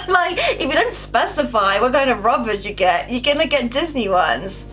Like, if you don't specify what kind of rubbers you get, you're gonna get Disney ones.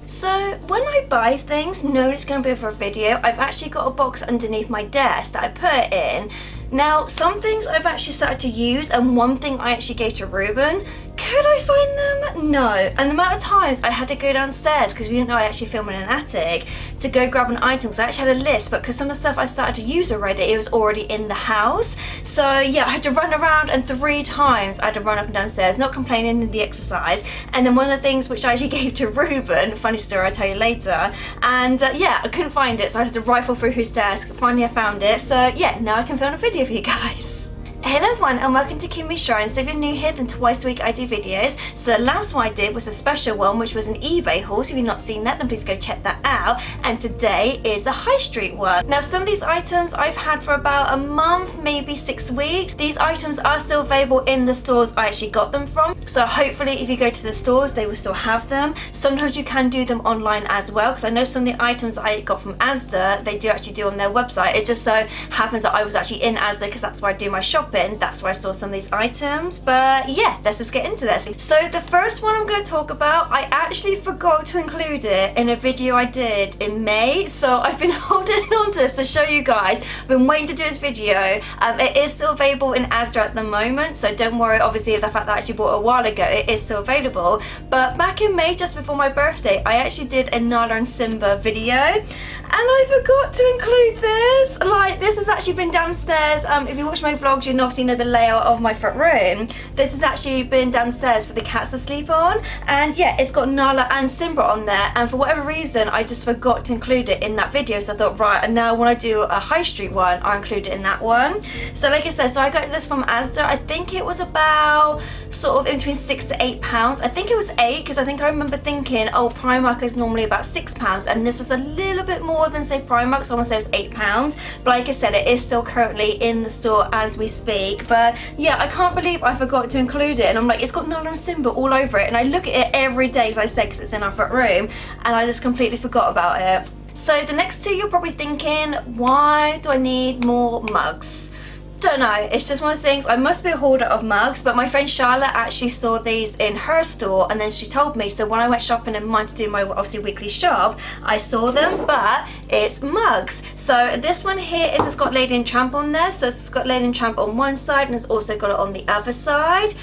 So when I buy things, knowing it's going to be for a video, I've actually got a box underneath my desk that I put it in. Now, some things I've actually started to use, and one thing I actually gave to Ruben. Could I find them? No. And the amount of times I had to go downstairs, because we didn't know I actually filmed in an attic, to go grab an item, because I actually had a list, but because some of the stuff I started to use already, it was already in the house. So yeah, I had to run around, and 3 times I had to run up and downstairs, not complaining in the exercise. And then one of the things which I actually gave to Ruben, funny story, I'll tell you later, and yeah, I couldn't find it, so I had to rifle through his desk. Finally I found it, so yeah, now I can film a video for you guys. Hello everyone and welcome to Kimmy Shrine. So if you're new here, then twice a week I do videos. So the last one I did was a special one, which was an eBay haul. So if you've not seen that, then please go check that out. And today is a high street one. Now some of these items I've had for about a month, maybe 6 weeks. These items are still available in the stores I actually got them from. So hopefully if you go to the stores, they will still have them. Sometimes you can do them online as well, because I know some of the items that I got from Adsa, they do actually do on their website. It just so happens that I was actually in Adsa, because that's where I do my shopping. That's where I saw some of these items. But yeah, let's just get into this. So the first one I'm going to talk about, I actually forgot to include it in a video I did in May. So I've been holding on to this to show you guys. I've been waiting to do this video. It is still available in Asda at the moment, so don't worry. Obviously the fact that I actually bought it a while ago, it is still available. But back in May, just before my birthday, I actually did a Nala and Simba video, and I forgot to include this. Like, this has actually been downstairs. If you watch my vlogs, you obviously know the layout of my front room. This has actually been downstairs for the cats to sleep on, and yeah, it's got Nala and Simba on there, and for whatever reason I just forgot to include it in that video. So I thought, right, and now when I do a high street one, I'll include it in that one. So like I said, so I got this from Asda. I think it was about sort of in between £6 to £8. I think it was 8, because I think I remember thinking, oh, Primark is normally about £6, and this was a little bit more than say Primark, so I want to say it was £8. But like I said, it is still currently in the store as we speak. But yeah, I can't believe I forgot to include it, and I'm like, it's got Nala and Simba all over it, and I look at it every day, as I said, because it's in our front room, and I just completely forgot about it. So the next two, you're probably thinking, why do I need more mugs? Don't know, it's just one of those things. I must be a hoarder of mugs, but my friend Charlotte actually saw these in her store, and then she told me, so when I went shopping in mine to do my obviously weekly shop, I saw them. But it's mugs. So this one here is just got Lady and Tramp on there, so it's got Lady and Tramp on one side, and it's also got it on the other side.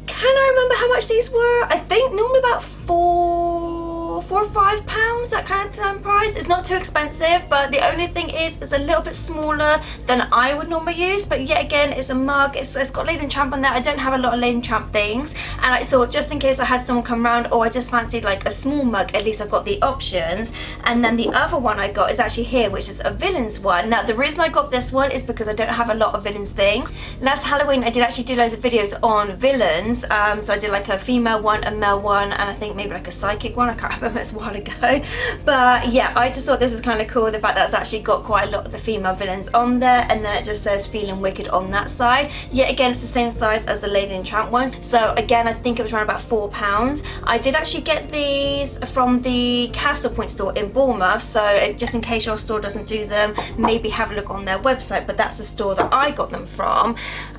Can I remember how much these were? I think normally about £4 or £5, that kind of price. It's not too expensive, but the only thing is it's a little bit smaller than I would normally use. But yet again, it's a mug. It's got Lady and Tramp on there. I don't have a lot of Lady and Tramp things, and I thought just in case I had someone come around, or I just fancied like a small mug, at least I've got the options. And then the other one I got is actually here, which is a Villains one. Now the reason I got this one is because I don't have a lot of Villains things. Last Halloween I did actually do loads of videos on Villains. So I did like a female one, a male one, and I think maybe like a psychic one. I can't remember, it's a while ago. But yeah, I just thought this was kind of cool, the fact that it's actually got quite a lot of the female villains on there, and then it just says Feeling Wicked on that side. Yet again, it's the same size as the Lady and Tramp ones. So again, I think it was around about £4. I did actually get these from the Castle Point store in Bournemouth, so just in case your store doesn't do them, maybe have a look on their website, but that's the store that I got them from.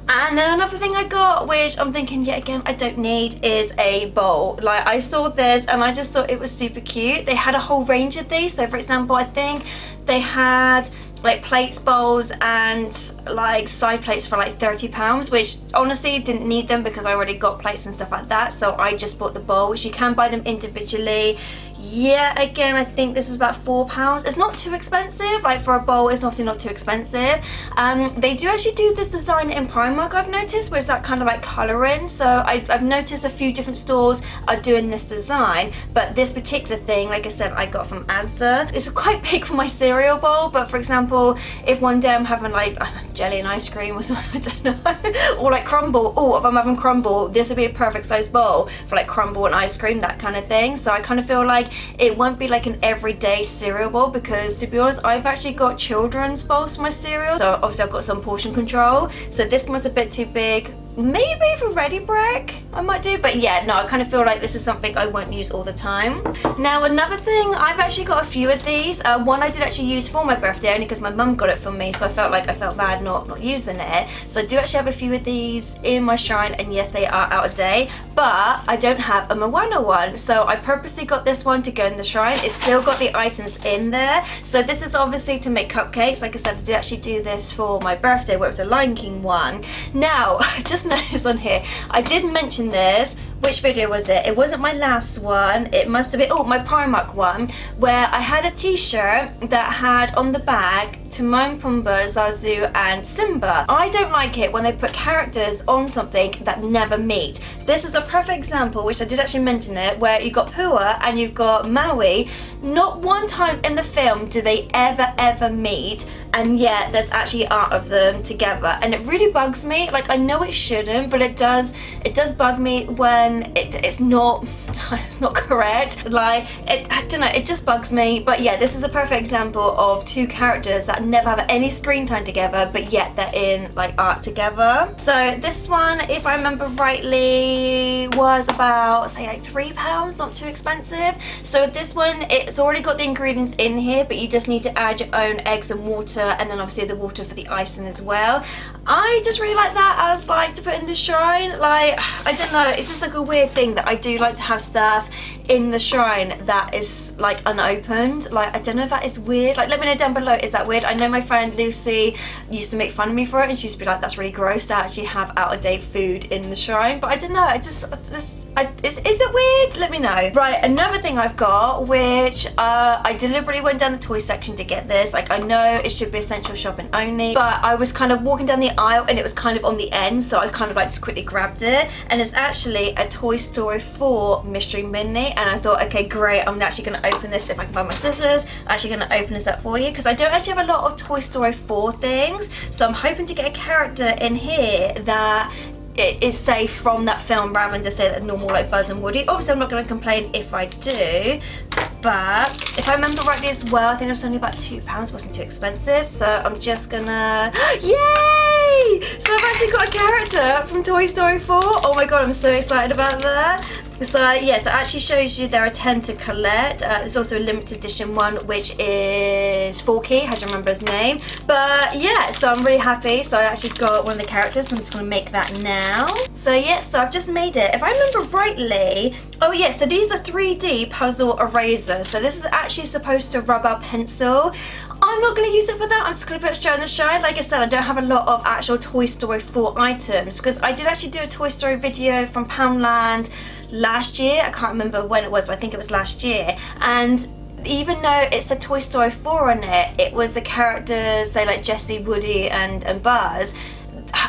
And then another thing I got, which I'm thinking, yet again, I don't need, is a bowl. Like, I saw this and I just thought it was super cute. They had a whole range of these. So for example, I think they had like plates, bowls, and like side plates for like £30, which honestly didn't need them because I already got plates and stuff like that. So I just bought the bowl, which you can buy them individually. Yeah, again, I think this was about £4. It's not too expensive. Like, for a bowl, it's obviously not too expensive. They do actually do this design in Primark, I've noticed, where it's that kind of like colouring. So I've noticed a few different stores are doing this design, but this particular thing, like I said, I got from Asda. It's quite big for my cereal bowl, but for example, if one day I'm having like jelly and ice cream or something, I don't know, or like crumble, oh, if I'm having crumble, this would be a perfect size bowl for like crumble and ice cream, that kind of thing. So I kind of feel like it won't be like an everyday cereal bowl, because to be honest, I've actually got children's bowls for my cereal, so obviously I've got some portion control. So this one's a bit too big. Maybe for ready break I might do, but yeah, no, I kind of feel like this is something I won't use all the time. Now another thing, I've actually got a few of these. One I did actually use for my birthday, only because my mum got it for me, so I felt bad not using it. So I do actually have a few of these in my shrine, and yes, they are out of date, but I don't have a Moana one, so I purposely got this one to go in the shrine. It's still got the items in there. So this is obviously to make cupcakes. Like I said, I did actually do this for my birthday, where it was a Lion King one. Now, just notice on here, I did mention this. Which video was it? It wasn't my last one. It must have been, oh, my Primark one, where I had a t-shirt that had on the back Timon, Pumbaa, Zazu and Simba. I don't like it when they put characters on something that never meet. This is a perfect example, which I did actually mention it, where you've got Pua and you've got Maui. Not one time in the film do they ever meet, and yet there's actually art of them together, and it really bugs me. Like, I know it shouldn't, but it does bug me when it's not correct. Like, I don't know, it just bugs me. But yeah, this is a perfect example of two characters that never have any screen time together, but yet they're in like art together. So this one, if I remember rightly, was about, say, like £3, not too expensive. So this one, it's already got the ingredients in here, but you just need to add your own eggs and water, and then obviously the water for the icing as well. I just really like that as like to put in the shrine. Like, I don't know, it's just like a weird thing that I do like to have stuff in the shrine that is like unopened. Like, I don't know if that is weird. Like, let me know down below, is that weird? I know my friend Lucy used to make fun of me for it, and she used to be like, that's really gross to actually have out-of-date food in the shrine. But I don't know, is it weird? Let me know. Right, another thing I've got, which I deliberately went down the toy section to get this. Like, I know it should be essential shopping only, but I was kind of walking down the aisle and it was kind of on the end, so I kind of like just quickly grabbed it. And it's actually a Toy Story 4 Mystery Mini, and I thought, okay, great, I'm actually going to open this. If I can find my scissors, I'm actually going to open this up for you, because I don't actually have a lot of Toy Story 4 things, so I'm hoping to get a character in here that it is safe from that film, rather than just say that normal like Buzz and Woody. Obviously I'm not going to complain if I do, but if I remember rightly as well, I think it was only about £2, wasn't too expensive. So I'm just gonna, yay! So I've actually got a character from Toy Story 4. Oh my god, I'm so excited about that. So yes, it actually shows you there are 10 to collect. There's also a limited edition one, which is Forky, how do you remember his name? But yeah, so I'm really happy. So I actually got one of the characters, so I'm just gonna make that now. So yeah, so I've just made it. If I remember rightly, oh yeah, so these are 3D puzzle erasers. So this is actually supposed to rub our pencil. I'm not going to use it for that. I'm just going to put it straight on the shrine. Like I said, I don't have a lot of actual Toy Story 4 items, because I did actually do a Toy Story video from Poundland last year. I can't remember when it was, but I think it was last year. And even though it's a Toy Story 4 on it, it was the characters, say like Jessie, Woody and Buzz.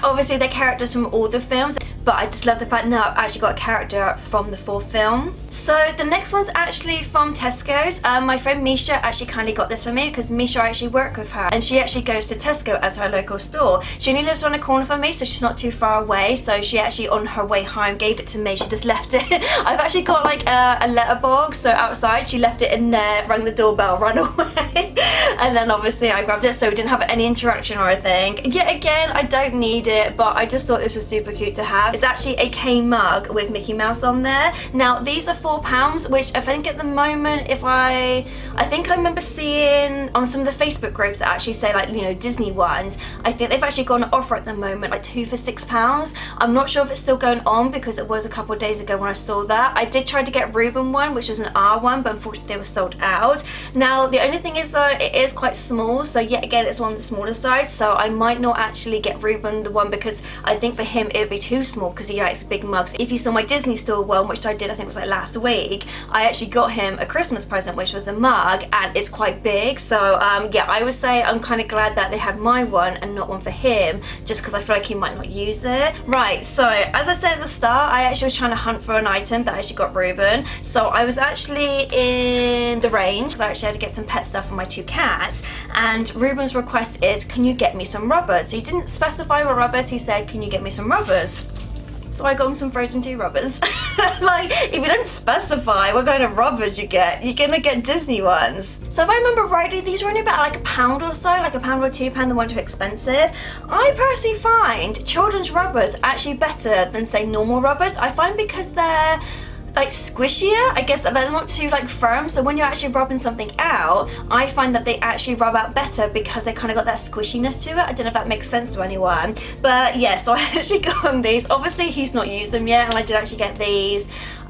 Obviously they're characters from all the films, but I just love the fact now I've actually got a character from the 4th film. So the next one's actually from Tesco's. My friend Misha actually kindly got this for me, because Misha, I actually work with her, and she actually goes to Tesco as her local store. She only lives around the corner from me, so she's not too far away. So she actually, on her way home, gave it to me. She just left it. I've actually got like a letterbox, so outside she left it in there, rang the doorbell, run away. And then obviously I grabbed it, so we didn't have any interaction or anything. Yet again, I don't need it, but I just thought this was super cute to have. It's actually a K mug with Mickey Mouse on there. Now these are £4, which I think at the moment, I think I remember seeing on some of the Facebook groups that actually say like, you know, Disney ones, I think they've actually got an offer at the moment, like 2 for £6. I'm not sure if it's still going on, because it was a couple of days ago when I saw that. I did try to get Reuben one, which was an R one, but unfortunately they were sold out. Now the only thing is though, it is quite small, so yet again it's on the smaller side, so I might not actually get Reuben the one, because I think for him it would be too small, because he likes big mugs. If you saw my Disney store one, which I did, I think it was like last week, I actually got him a Christmas present, which was a mug, and it's quite big. So yeah, I would say I'm kind of glad that they had my one and not one for him, just because I feel like he might not use it. Right, so as I said at the start, I actually was trying to hunt for an item that I actually got Reuben. So I was actually in the range, because I actually had to get some pet stuff for my 2 cats, and Reuben's request is, can you get me some rubbers? So he didn't specify what rubbers, he said, can you get me some rubbers? So I got him some Frozen 2 rubbers. Like, if you don't specify what kind of rubbers you get, you're gonna get Disney ones. So if I remember rightly, these were only about like £1 or so, like £1 or £2, they weren't too expensive. I personally find children's rubbers actually better than, say, normal rubbers. I find because they're like squishier, I guess, that they're not too like firm, so when you're actually rubbing something out, I find that they actually rub out better because they kind of got that squishiness to it. I don't know if that makes sense to anyone, but yeah, so I actually got him these. Obviously he's not used them yet, and I did actually get these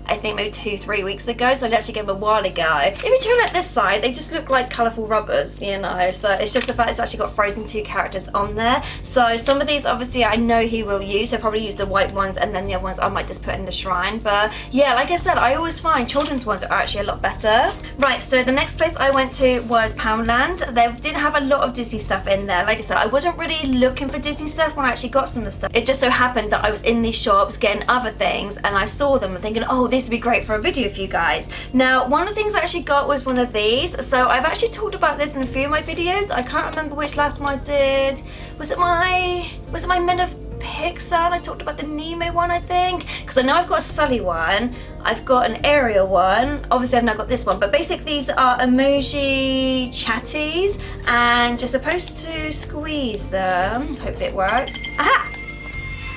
I think maybe 2-3 weeks ago, so I actually gave them a while ago. If you turn it this side, they just look like colourful rubbers, you know, so it's just the fact it's actually got Frozen 2 characters on there. So some of these obviously I know he will use, so probably use the white ones, and then the other ones I might just put in the shrine. But yeah, like I said, I always find children's ones are actually a lot better. Right, so the next place I went to was Poundland. They didn't have a lot of Disney stuff in there. Like I said, I wasn't really looking for Disney stuff when I actually got some of the stuff. It just so happened that I was in these shops getting other things, and I saw them and thinking, oh, this would be great for a video for you guys. Now, one of the things I actually got was one of these. So I've actually talked about this in a few of my videos. I can't remember which last one I did. Was it my Men of Pixar? I talked about the Nemo one, I think, because I know I've got a Sully one, I've got an Ariel one, obviously I've now got this one, but basically these are emoji chatties, and you're supposed to squeeze them. Hopefully it works. Aha!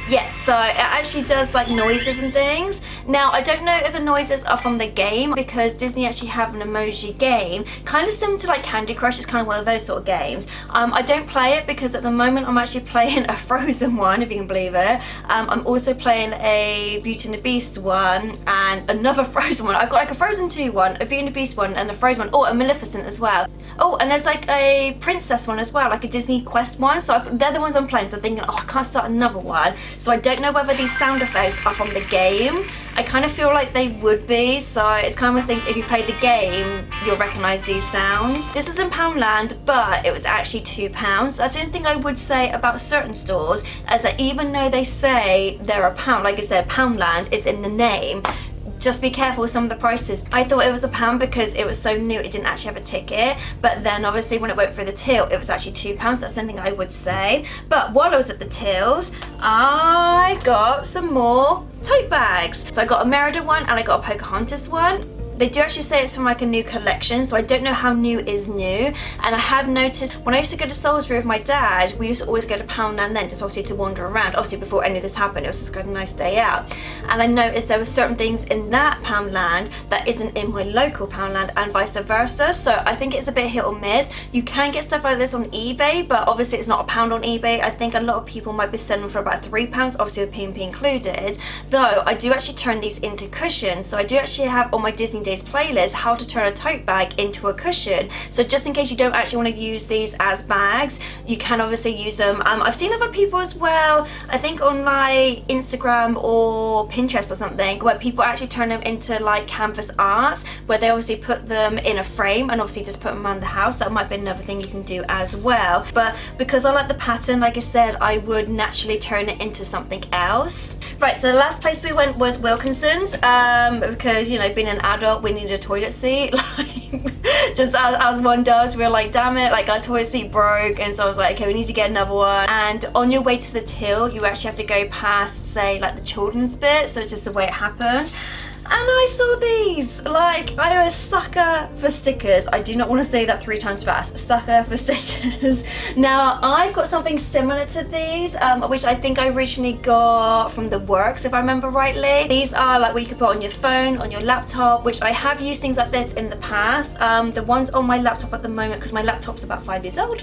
Yeah, so it actually does like noises and things. Now, I don't know if the noises are from the game, because Disney actually have an emoji game, kind of similar to like Candy Crush. It's kind of one of those sort of games. I don't play it because at the moment I'm actually playing a Frozen one, if you can believe it. I'm also playing a Beauty and the Beast one and another Frozen one. I've got like a Frozen 2 one, a Beauty and the Beast one, and a Frozen one. Oh, a Maleficent as well. Oh, and there's like a Princess one as well, like a Disney Quest one. So they're the ones I'm playing. So I'm thinking, oh, I can't start another one. So I don't know whether these sound effects are from the game. I kind of feel like they would be, so it's kind of one of those things, if you play the game, you'll recognise these sounds. This was in Poundland, but it was actually £2. That's the only thing I would say about certain stores, as that even though they say they're a pound, like I said, Poundland is in the name, just be careful with some of the prices. I thought it was £1 because it was so new, it didn't actually have a ticket, but then obviously when it went through the till, it was actually £2. That's something I would say. But while I was at the tills, I got some more tote bags. So I got a Merida one and I got a Pocahontas one. They do actually say it's from like a new collection, so I don't know how new is new. And I have noticed when I used to go to Salisbury with my dad, we used to always go to Poundland then, just obviously to wander around. Obviously before any of this happened, it was just a nice day out. And I noticed there were certain things in that Poundland that isn't in my local Poundland, and vice versa. So I think it's a bit hit or miss. You can get stuff like this on eBay, but obviously it's not £1 on eBay. I think a lot of people might be selling for about £3, obviously with P&P included. Though I do actually turn these into cushions, so I do actually have on my Disney playlist how to turn a tote bag into a cushion. So just in case you don't actually want to use these as bags, you can obviously use them. I've seen other people as well, I think on like Instagram or Pinterest or something, where people actually turn them into like canvas arts, where they obviously put them in a frame and obviously just put them around the house. That might be another thing you can do as well. But because I like the pattern, like I said, I would naturally turn it into something else. Right, so the last place we went was Wilkinson's, because, you know, being an adult, we needed a toilet seat, like, just as one does. We were like, damn it, like our toilet seat broke, and so I was like, okay, we need to get another one. And on your way to the till, you actually have to go past, say, like the children's bit, so it's just the way it happened. And I saw these, like, I am a sucker for stickers. I do not want to say that 3 times fast. A sucker for stickers. Now, I've got something similar to these, which I think I originally got from the works, if I remember rightly. These are like what you can put on your phone, on your laptop, which I have used things like this in the past. The ones on my laptop at the moment, because my laptop's about 5 years old,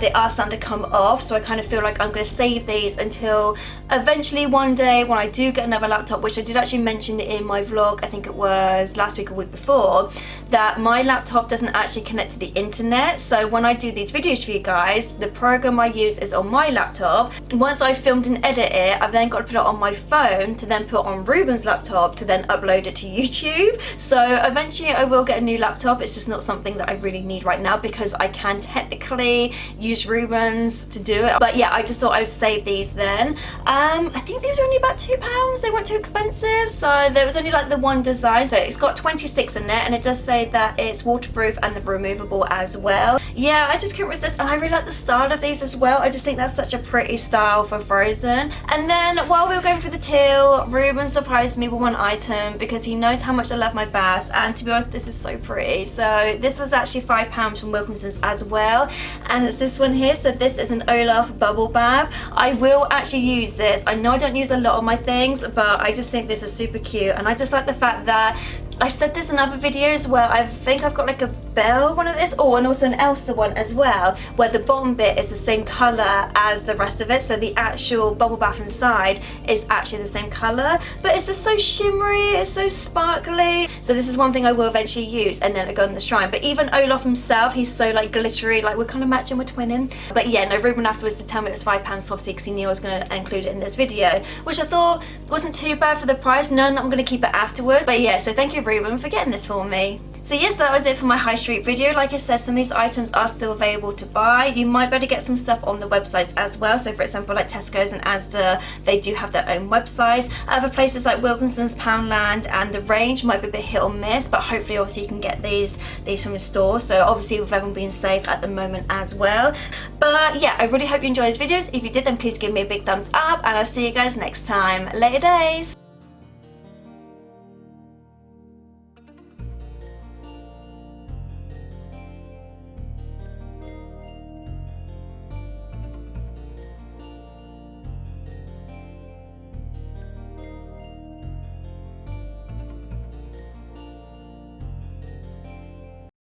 they are starting to come off, so I kind of feel like I'm going to save these until eventually one day when I do get another laptop, which I did actually mention in my vlog, I think it was last week or week before, that my laptop doesn't actually connect to the internet. So when I do these videos for you guys, the program I use is on my laptop. Once I've filmed and edited it, I've then got to put it on my phone to then put on Ruben's laptop to then upload it to YouTube. So eventually I will get a new laptop. It's just not something that I really need right now because I can technically use Ruben's to do it. But yeah, I just thought I would save these then. I think these were only about £2. They weren't too expensive. So there was only like the one design, so it's got 26 in there, and it does say say that it's waterproof and they're removable as well. Yeah, I just couldn't resist, and I really like the style of these as well. I just think that's such a pretty style for Frozen. And then while we were going through the till, Ruben surprised me with one item because he knows how much I love my baths, and to be honest, this is so pretty. So this was actually £5 from Wilkinson's as well, and it's this one here. So this is an Olaf bubble bath. I will actually use this. I know I don't use a lot of my things, but I just think this is super cute, and I just like the fact that I said this in other videos where I think I've got like a Belle one of this, and also an Elsa one as well, where the bottom bit is the same colour as the rest of it, so the actual bubble bath inside is actually the same colour, but it's just so shimmery, it's so sparkly. So this is one thing I will eventually use, and then I go in the shrine. But even Olaf himself, he's so like glittery, like we're kind of matching, we're twinning. But yeah, no, Ruben afterwards to tell me it was £5, so obviously because he knew I was going to include it in this video, which I thought wasn't too bad for the price, knowing that I'm going to keep it afterwards. But yeah, so thank you Ruben for getting this for me. So yes, that was it for my high street video. Like I said, some of these items are still available to buy. You might be able to get some stuff on the websites as well. So for example, like Tesco's and Adsa, they do have their own websites. Other places like Wilkinson's, Poundland and the Range might be a bit hit or miss, but hopefully obviously you can get these from the store. So obviously with everyone being safe at the moment as well. But yeah, I really hope you enjoyed these videos. If you did, then please give me a big thumbs up, and I'll see you guys next time. Later days.